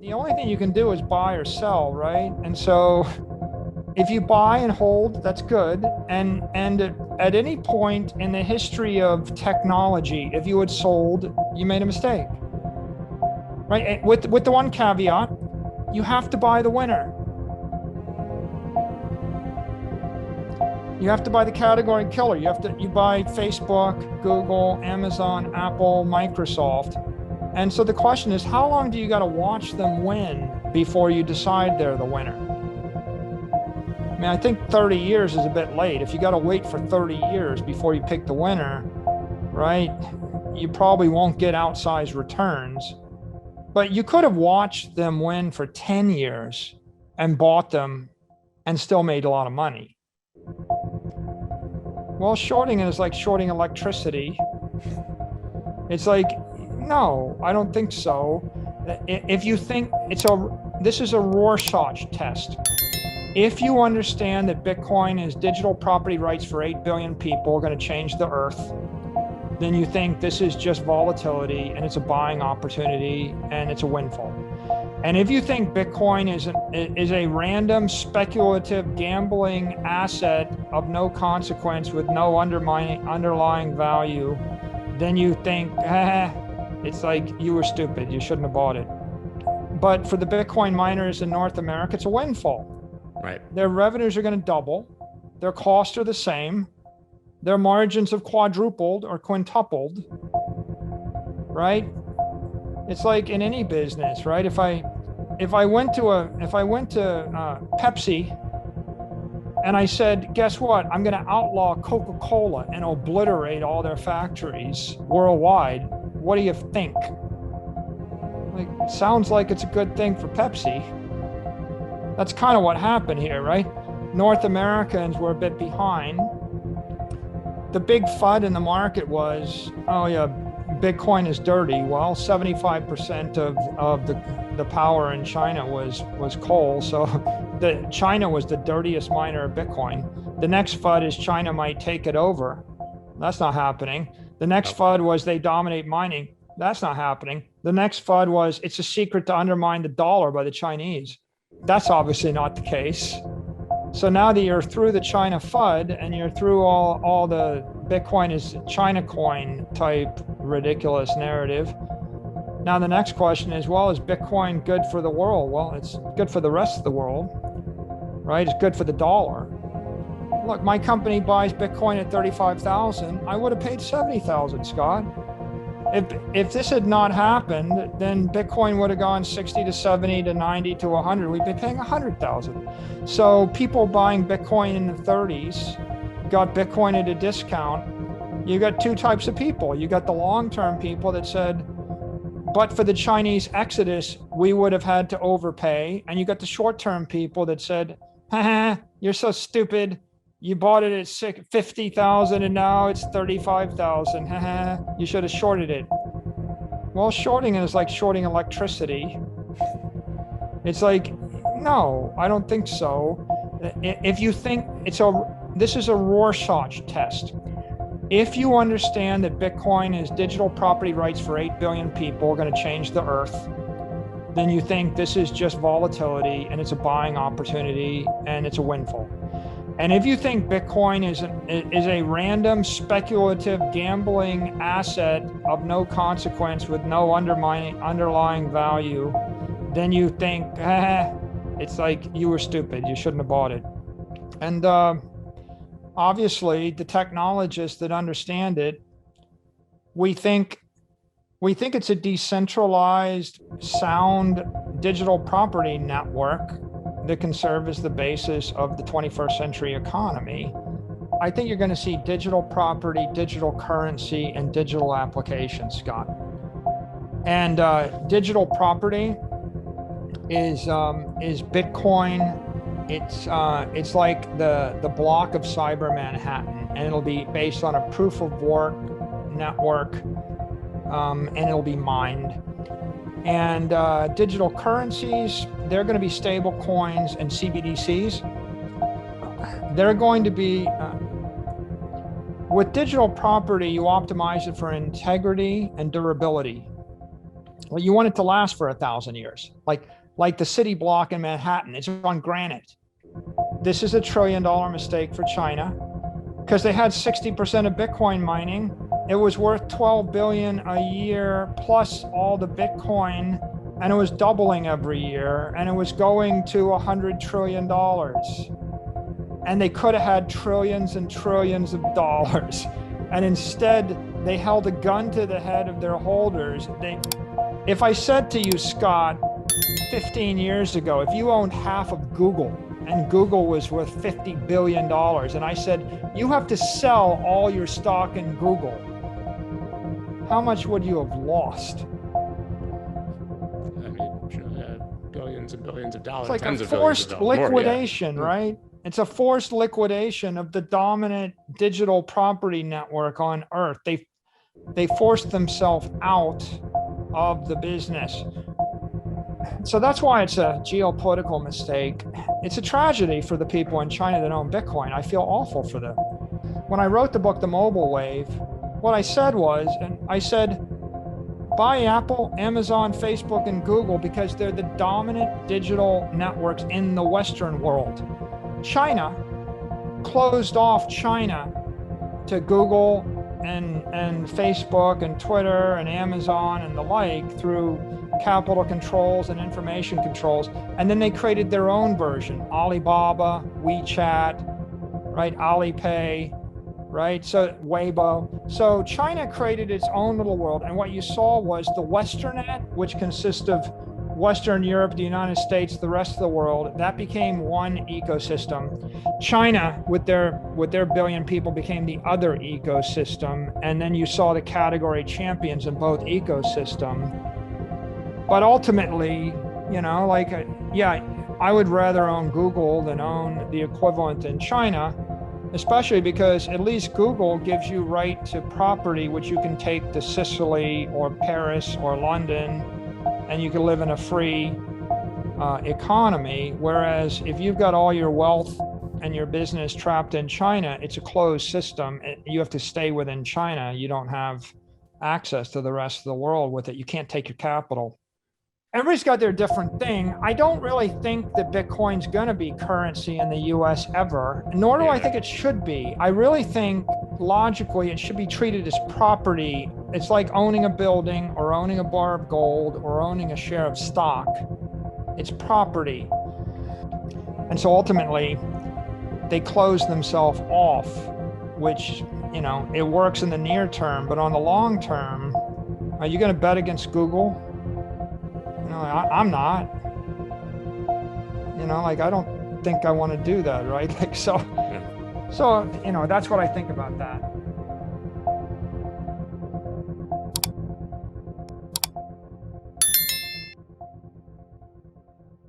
The only thing you can do is buy or sell, right? And so if you buy and hold, that's good. And at any point in the history of technology, if you had sold, you made a mistake, right? With the one caveat, you have to buy the winner. You have to buy the category killer. You buy Facebook, Google, Amazon, Apple, Microsoft. And so the question is, how long do you got to watch them win before you decide they're the winner? I mean, I think 30 years is a bit late. If you got to wait for 30 years before you pick the winner, right, you probably won't get outsized returns. But you could have watched them win for 10 years and bought them and still made a lot of money. Well, shorting it is like shorting electricity. It's like, no, I don't think so. If you think this is a Rorschach test. If you understand that Bitcoin is digital property rights for 8 billion people going to change the earth, then you think this is just volatility and it's a buying opportunity and it's a windfall. And if you think Bitcoin is a random speculative gambling asset of no consequence with no underlying value, then you think, it's like you were stupid. You shouldn't have bought it. But for the Bitcoin miners in North America, it's a windfall. Right. Their revenues are going to double. Their costs are the same. Their margins have quadrupled or quintupled, right? It's like in any business, right? If I went to Pepsi and I said, guess what? I'm going to outlaw Coca-Cola and obliterate all their factories worldwide. What do you think? Like, sounds like it's a good thing for Pepsi. That's kind of what happened here, right? North Americans were a bit behind. The big FUD in the market was, oh yeah, Bitcoin is dirty. Well, 75% of the power in China was coal. So China was the dirtiest miner of Bitcoin. The next FUD is China might take it over. That's not happening. The next FUD was they dominate mining. That's not happening. The next FUD was it's a secret to undermine the dollar by the Chinese. That's obviously not the case. So now that you're through the China FUD and you're through all the Bitcoin is China coin type ridiculous narrative, now the next question is, well, is Bitcoin good for the world? Well, it's good for the rest of the world, right? It's good for the dollar. Look, my company buys Bitcoin at 35,000. I would have paid 70,000, Scott. If this had not happened, then Bitcoin would have gone 60 to 70 to 90 to 100. We'd be paying 100,000. So people buying Bitcoin in the 30s got Bitcoin at a discount. You got two types of people. You got the long-term people that said, but for the Chinese exodus, we would have had to overpay. And you got the short-term people that said, haha, you're so stupid. You bought it at 50,000 and now it's 35,000. You should have shorted it. Well, shorting it is like shorting electricity. It's like, no, I don't think so. If you think this is a Rorschach test. If you understand that Bitcoin is digital property rights for 8 billion people going to change the earth, then you think this is just volatility and it's a buying opportunity and it's a windfall. And if you think Bitcoin is a random speculative gambling asset of no consequence with no underlying value, then you think, it's like you were stupid. You shouldn't have bought it. And obviously, the technologists that understand it, we think it's a decentralized, sound digital property network that can serve as the basis of the 21st century economy. I think you're going to see digital property, digital currency, and digital applications, Scott. And digital property is Bitcoin. It's like the block of Cyber Manhattan, and it'll be based on a proof of work network, and it'll be mined. And digital currencies, they're going to be stable coins and CBDCs. They're going to be, with digital property, you optimize it for integrity and durability. Well, you want it to last for 1,000 years, like the city block in Manhattan. It's on granite. This is $1 trillion mistake for China because they had 60% of Bitcoin mining. It was worth 12 billion a year plus all the Bitcoin, and it was doubling every year, and it was going to $100 trillion. And they could have had trillions and trillions of dollars. And instead, they held a gun to the head of their holders. If I said to you, Scott, 15 years ago, if you owned half of Google, and Google was worth $50 billion, and I said, you have to sell all your stock in Google, how much would you have lost? I mean, billions and billions of dollars. It's like a forced liquidation, right? It's a forced liquidation of the dominant digital property network on Earth. They forced themselves out of the business. So that's why it's a geopolitical mistake. It's a tragedy for the people in China that own Bitcoin. I feel awful for them. When I wrote the book, The Mobile Wave, what I said was, and I said, buy Apple, Amazon, Facebook, and Google because they're the dominant digital networks in the Western world. China closed off China to Google and Facebook and Twitter and Amazon and the like through capital controls and information controls. And then they created their own version, Alibaba, WeChat, right? Alipay, right? So Weibo. So China created its own little world. And what you saw was the Westernet, which consists of Western Europe, the United States, the rest of the world, that became one ecosystem. China, with their billion people, became the other ecosystem. And then you saw the category champions in both ecosystems. But ultimately, I would rather own Google than own the equivalent in China, especially because at least Google gives you right to property, which you can take to Sicily or Paris or London, and you can live in a free economy. Whereas if you've got all your wealth and your business trapped in China, it's a closed system. You have to stay within China. You don't have access to the rest of the world with it. You can't take your capital. Everybody's got their different thing. I don't really think that Bitcoin's going to be currency in the US ever, nor do I think it should be. I really think logically it should be treated as property. It's like owning a building or owning a bar of gold or owning a share of stock. It's property. And so ultimately, they close themselves off, which, it works in the near term, but on the long term, are you going to bet against Google? I'm not. I don't think I want to do that, right? So, that's what I think about that.